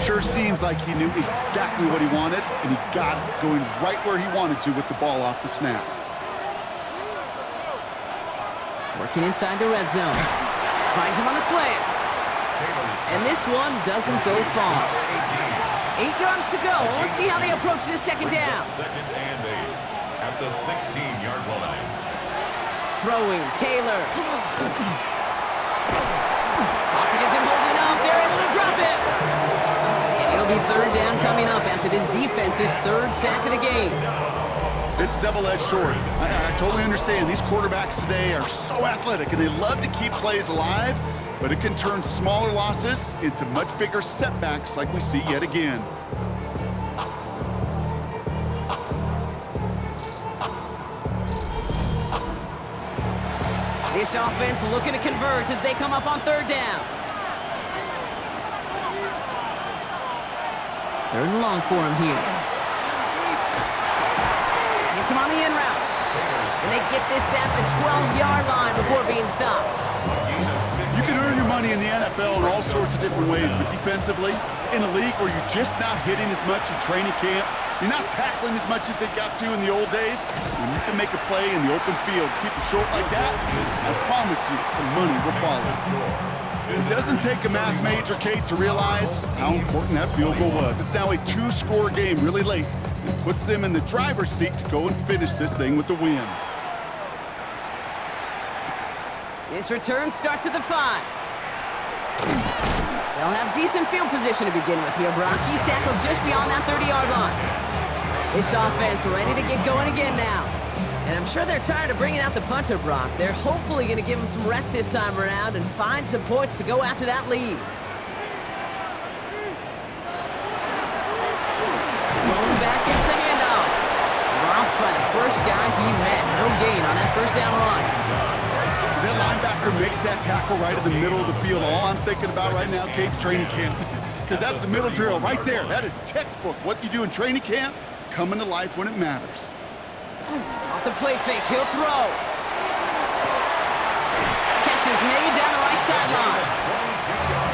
C: Sure seems like he knew exactly what he wanted, and he got it going right where he wanted to with the ball off the snap.
B: Working inside the red zone. Finds him on the slant. And this one doesn't go far. 8 yards to go. Let's see how they approach this 2nd down.
A: 2nd and 8 at the 16-yard line.
B: Throwing, Taylor. Pocket isn't holding up. They're able to drop it. And it'll be 3rd down coming up after this defense's 3rd sack of the game.
C: It's double-edged sword. I totally understand. These quarterbacks today are so athletic, and they love to keep plays alive, but it can turn smaller losses into much bigger setbacks like we see yet again.
B: This offense looking to convert as they come up on third down. Third and long for him here. Gets him on the in route. And they get this down to the 12-yard line before being stopped.
C: You can earn your money in the NFL in all sorts of different ways, but defensively, in a league where you're just not hitting as much in training camp, you're not tackling as much as they got to in the old days, when you can make a play in the open field, keep it short like that, I promise you some money will follow. It doesn't take a math major, Kate, to realize how important that field goal was. It's now a 2-score game really late and puts them in the driver's seat to go and finish this thing with the win.
B: This return starts at the 5. They'll have decent field position to begin with here, Brock. He's tackled just beyond that 30-yard line. This offense ready to get going again now. And I'm sure they're tired of bringing out the punter, Brock. They're hopefully going to give him some rest this time around and find some points to go after that lead. Going back gets the handoff. Dropped by the first guy he met. No gain on that first down run.
C: As that linebacker makes that tackle right in the middle of the field, all I'm thinking about right now, Kate's training camp. Because that's the middle drill right there. That is textbook. What you do in training camp, coming to life when it matters.
B: Off the play fake, he'll throw. Catch is made down the right sideline.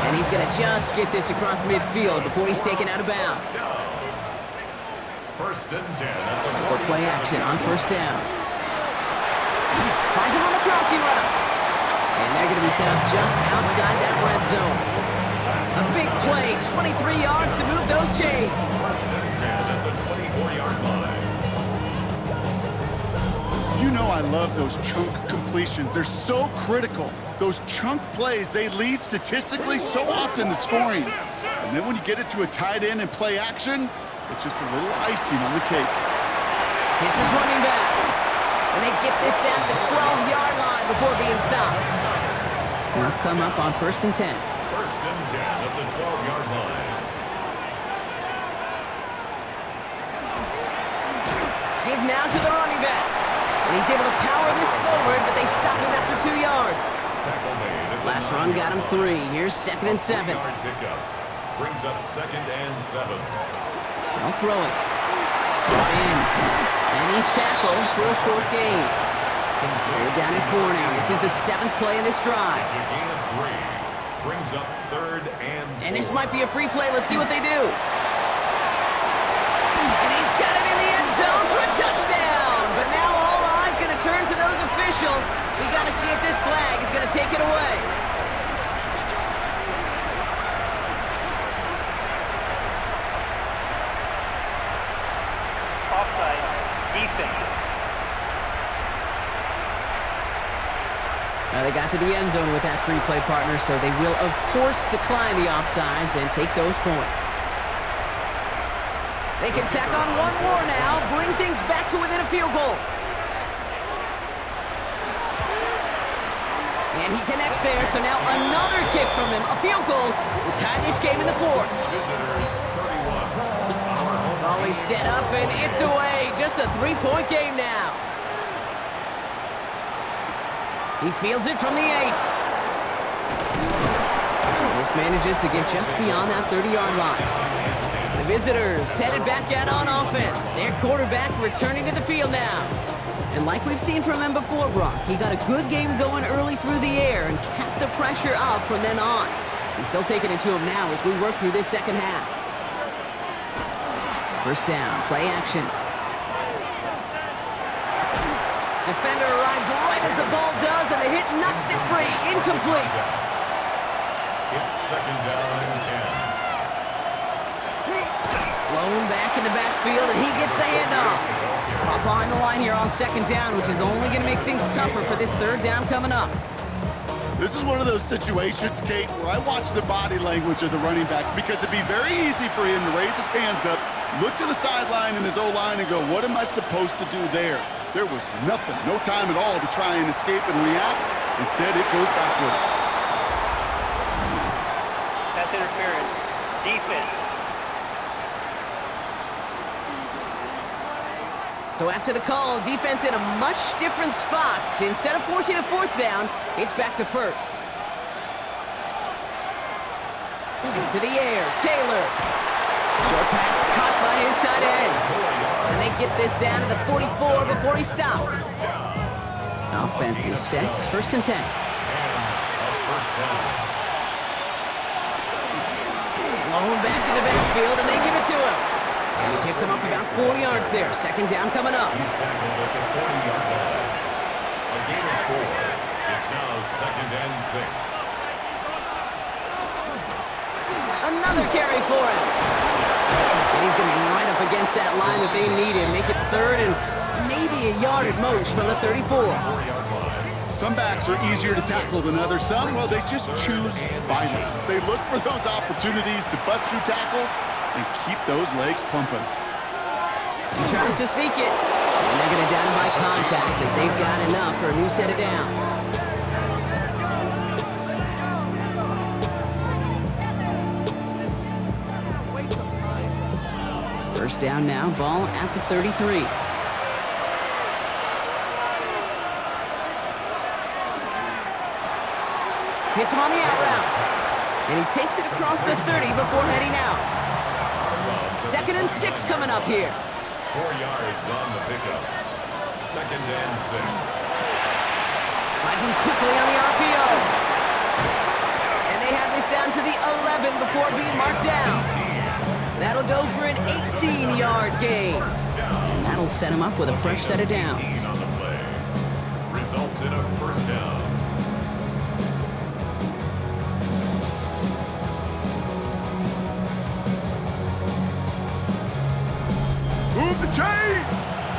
B: And he's going to just get this across midfield before he's taken out of bounds.
A: First and 10.
B: For play action on first down. Finds him on the crossing route. And they're going to be set up just outside that red zone. A big play, 23 yards to move those chains.
A: First and 10 at the 24-yard line.
C: You know I love those chunk completions. They're so critical. Those chunk plays, they lead statistically so often to scoring. And then when you get it to a tight end and play action, it's just a little icing on the cake.
B: Hits his running back. And they get this down to the 12-yard line before being stopped. They'll come up on first and 10.
A: First and 10 at the 12-yard line.
B: Give now to the running back. And he's able to power this forward, but they stop him after 2 yards.
A: Tackle made.
B: Last run got him 3. Here's second and 7.
A: 3-yard pickup. Brings up second and 7.
B: They'll throw it. Brought in. And he's tackled for a short gain. They're down at 4 now. This is the 7th play in this drive.
A: It's a gain of 3. Brings up third and 4.
B: And this might be a free play. Let's see what they do. And he's got it in the end zone for a touchdown. But now all eyes going to turn to those officials. We got to see if this flag is going to take it away.
D: Offside. Defense.
B: Now they got to the end zone with that free play partner, so they will, of course, decline the offsides and take those points. They can tack on one more now, bring things back to within a field goal. And he connects there, so now another kick from him, a field goal, to tie this game in the 4th.
A: Visitors 31.
B: Volley set up, and it's away. Just a 3-point game now. He fields it from the 8. This manages to get just beyond that 30-yard line. The visitors headed back out on offense. Their quarterback returning to the field now. And like we've seen from him before, Brock, he got a good game going early through the air and kept the pressure up from then on. He's still taking it to him now as we work through this second half. First down, play action. Defender arrives right as the ball does, and the hit knocks it free. Incomplete.
A: It's second down and 10.
B: Blown back in the backfield, and he gets the handoff. Pop behind the line here on second down, which is only going to make things tougher for this third down coming up.
C: This is one of those situations, Kate, where I watch the body language of the running back because it'd be very easy for him to raise his hands up, look to the sideline in his O-line and go, what am I supposed to do there? There was nothing, no time at all to try and escape and react. Instead, it goes backwards.
D: Pass interference. Defense.
B: So after the call, defense in a much different spot. Instead of forcing a fourth down, it's back to first. To the air, Taylor. Short pass caught by his tight end. And they get this down to the 44 before he stopped. Offense is set, first and 10.
A: And a first down.
B: Blown back in the backfield, and they give it to him. And he picks him up about 4 yards there. Second down coming up.
A: He's tackled at the 40-yard line. A gain of 4. It's now second and 6.
B: Another carry for him. And he's going to be right up against that line that they need him. Make it third and maybe a yard at most from the 34.
A: 4-yard line.
C: Some backs are easier to tackle than others. Some, well, they just choose violence. They look for those opportunities to bust through tackles and keep those legs pumping.
B: He tries to sneak it. And they're going to down him by contact as they've got enough for a new set of downs. First down now, ball at the 33. Hits him on the out route. And he takes it across the 30 before heading out. Second and 6 coming up here.
A: 4 yards on the pickup. Second and 6.
B: Finds him quickly on the RPO. And they have this down to the 11 before being marked down. That'll go for an 18-yard gain. And that'll set him up with a fresh set of downs.
A: 18 on the play. Results in a first down.
C: Move the chains!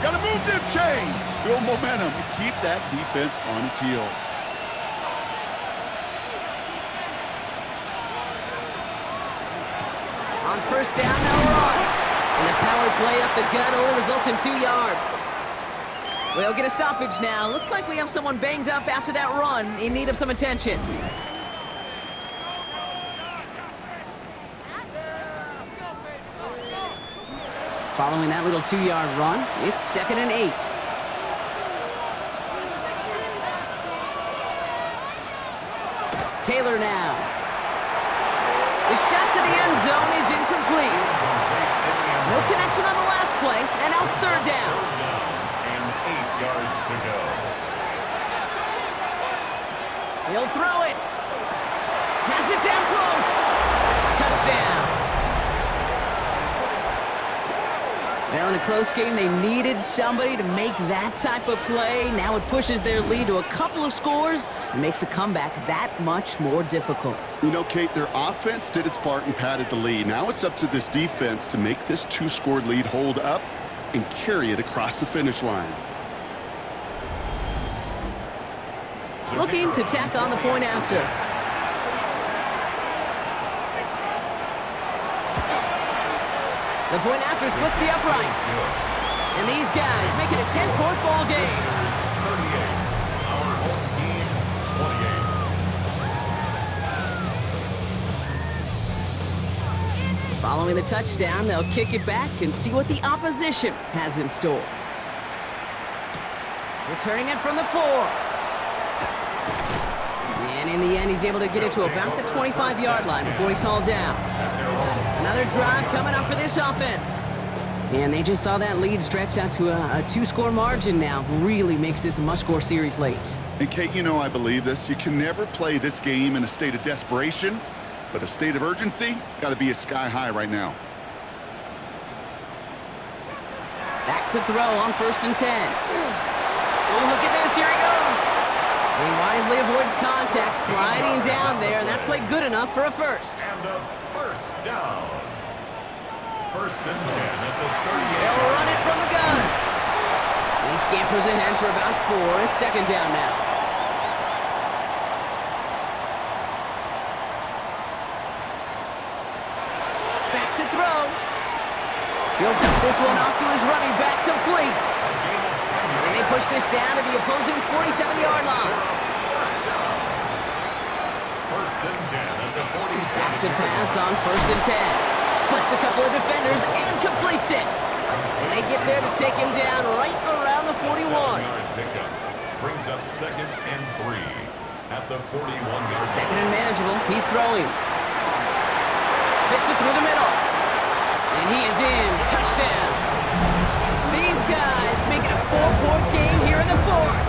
C: Gotta move them chains! Build momentum and keep that defense on its heels.
B: On first down, they'll run. And the power play up the gut only results in 2 yards. We'll get a stoppage now. Looks like we have someone banged up after that run in need of some attention. Following that little 2-yard run, it's second and 8. Taylor now. The shot to the end zone is incomplete. No connection on the last play, and now it's third down.
A: And 8 yards to go.
B: He'll throw it. Has it down close. Touchdown. Well, in a close game, they needed somebody to make that type of play. Now it pushes their lead to a couple of scores and makes a comeback that much more difficult.
C: You know, Kate, their offense did its part and padded the lead. Now it's up to this defense to make this 2-score lead hold up and carry it across the finish line.
B: Looking to tack on the point after. The point after splits the uprights. And these guys make it a 10-point ball game.
A: 38. Our home team, 28.
B: Following the touchdown, they'll kick it back and see what the opposition has in store. Returning it from the 4. And in the end, he's able to get it to about the 25-yard line before he's hauled down. Another drive coming up for this offense. And they just saw that lead stretch out to a 2-score margin now. Really makes this a must-score series late.
C: And Kate, you know I believe this. You can never play this game in a state of desperation, but a state of urgency got to be at sky high right now.
B: Back to throw on first and 10. Oh, look at this. Here he goes. And he wisely avoids contact, sliding down there, and that played good enough for a first.
A: And a first down. First and 10 at the 38.
B: They'll run it from the gun. He scampers ahead for about 4. It's second down now. Back to throw. He'll dump this one off to his running back, complete. And they push this down to the opposing 47-yard line.
A: First and 10 at the 47.
B: Back to pass on first and 10. Splits a couple of defenders and completes it. And they get there to take him down right around the 41.
A: 7-yard pickup brings up 2nd and 3 at the 41-yard.
B: Second and manageable. He's throwing. Fits it through the middle. And he is in. Touchdown. These guys make it a 4-point game here in the 4th.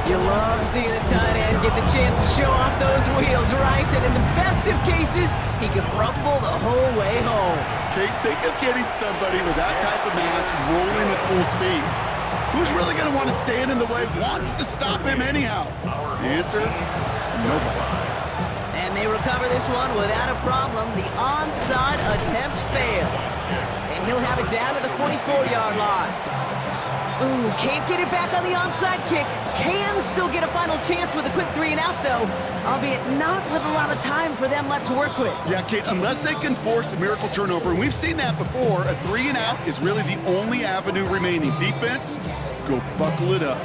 B: You love seeing a tight end get the chance to show off those wheels, right? And in the best of cases, he can rumble the whole way home.
C: Kate, think of getting somebody with that type of mass rolling at full speed. Who's really going to want to stand in the way, wants to stop him anyhow? The answer? Nobody.
B: And they recover this one without a problem. The onside attempt fails. And he'll have it down to the 44-yard line. Ooh, can't get it back on the onside kick. Can still get a final chance with a quick 3-and-out, though, albeit not with a lot of time for them left to work with.
C: Yeah, Kate, unless they can force a miracle turnover, and we've seen that before, a 3-and-out is really the only avenue remaining. Defense, go buckle it up.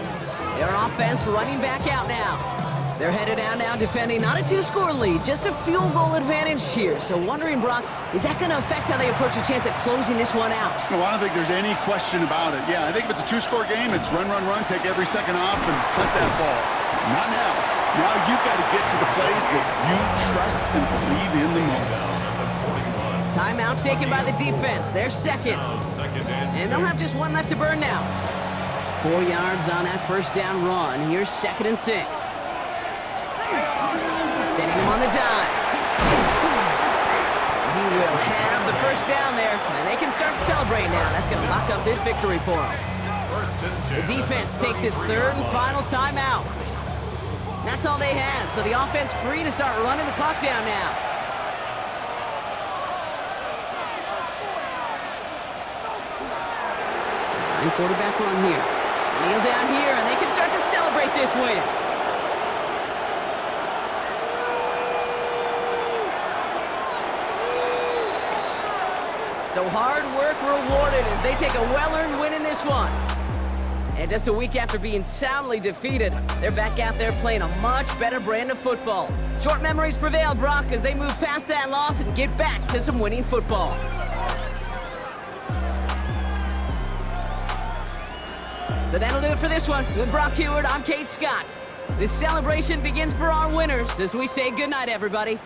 B: Their offense running back out now. They're headed down now defending not a 2-score lead, just a field goal advantage here. So wondering, Brock, is that going to affect how they approach a chance at closing this one out?
C: No, I don't think there's any question about it. Yeah, I think if it's a 2-score game, it's run, run, run, take every second off, and punt that ball. Not now. Now you've got to get to the plays that you trust and believe in the most.
B: Timeout taken by the defense. They're second. And they'll have just one left to burn now. 4 yards on that first down run. Here's 2nd and 6. Sending him on the dive. He will have the first down there, and they can start to celebrate now. That's going to lock up this victory for them. The defense takes its 3rd and final timeout. That's all they had, so the offense free to start running the clock down now. Design quarterback run here. Kneel down here, and they can start to celebrate this win. So hard work rewarded as they take a well-earned win in this one. And just a week after being soundly defeated, they're back out there playing a much better brand of football. Short memories prevail, Brock, as they move past that loss and get back to some winning football. So that'll do it for this one. With Brock Heward, I'm Kate Scott. This celebration begins for our winners as we say goodnight, everybody.